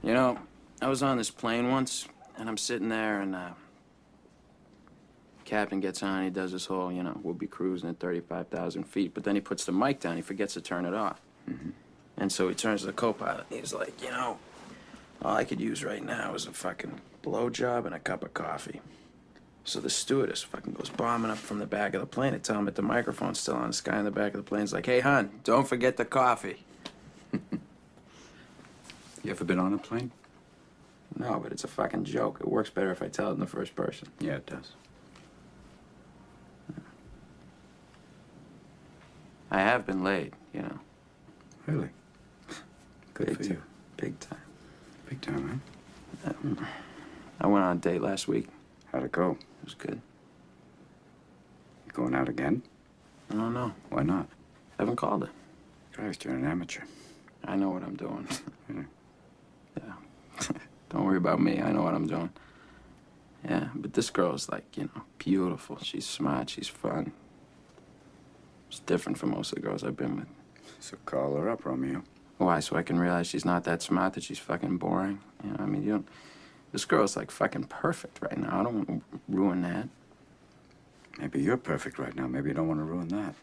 You know, I was on this plane once, and I'm sitting there, and captain gets on, he does this whole, we'll be cruising at 35,000 feet, but then he puts the mic down, he forgets to turn it off. And so he turns to the co-pilot, and he's like, all I could use right now is a fucking blowjob and a cup of coffee. So the stewardess fucking goes bombing up from the back of the plane to tell him that the microphone's still on. This guy in the back of the plane's like, hey, hon, don't forget the coffee. You ever been on a plane? No, but it's a fucking joke. It works better if I tell it in the first person. Yeah, it does. I have been laid, Really? Good Big for time. you. Big time. Big time, huh? I went on a date last week. How'd it go? It was good. You going out again? I don't know. Why not? Haven't called her. Christ, you're an amateur. I know what I'm doing. Really? Yeah. Don't worry about me. I know what I'm doing. Yeah, but this girl's like, beautiful. She's smart. She's fun. It's different from most of the girls I've been with. So call her up, Romeo. Why? So I can realize she's not that smart, that she's fucking boring? You don't... This girl's like fucking perfect right now. I don't want to ruin that. Maybe you're perfect right now. Maybe you don't want to ruin that.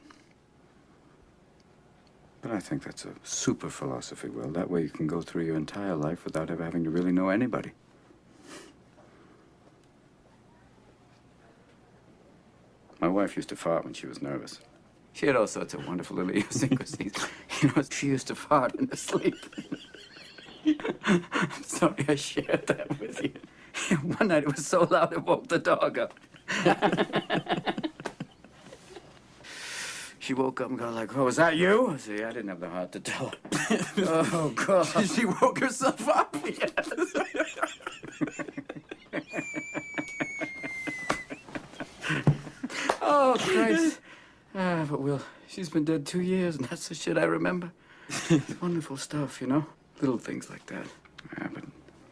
But I think that's a super philosophy, Will. That way you can go through your entire life without ever having to really know anybody. My wife used to fart when she was nervous. She had all sorts of wonderful little idiosyncrasies. She used to fart in her sleep. I'm sorry I shared that with you. One night it was so loud it woke the dog up. She woke up and got like, oh, was that you? I said, yeah, I didn't have the heart to tell her. Oh, God. She woke herself up? Yes. Oh, Christ. But Will, she's been dead 2 years, and that's the shit I remember. It's wonderful stuff, Little things like that. Yeah, but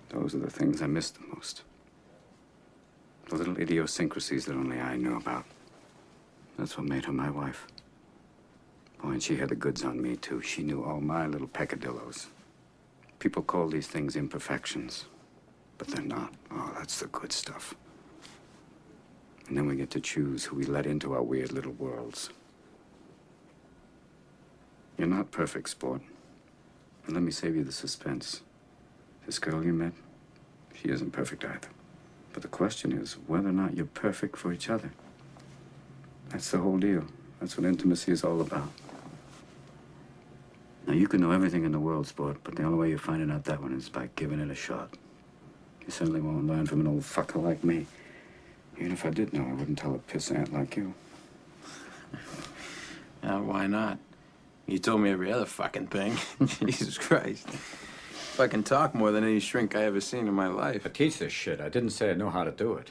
those are the things I miss the most. The little idiosyncrasies that only I knew about. That's what made her my wife. Oh, and she had the goods on me, too. She knew all my little peccadillos. People call these things imperfections, but they're not. Oh, that's the good stuff. And then we get to choose who we let into our weird little worlds. You're not perfect, sport. And let me save you the suspense. This girl you met, she isn't perfect either. But the question is whether or not you're perfect for each other. That's the whole deal. That's what intimacy is all about. Now, you can know everything in the world, sport, but the only way you're finding out that one is by giving it a shot. You certainly won't learn from an old fucker like me. Even if I did know, I wouldn't tell a pissant like you. Why not? You told me every other fucking thing. Jesus Christ. Fucking talk more than any shrink I ever seen in my life. I teach this shit. I didn't say I know how to do it.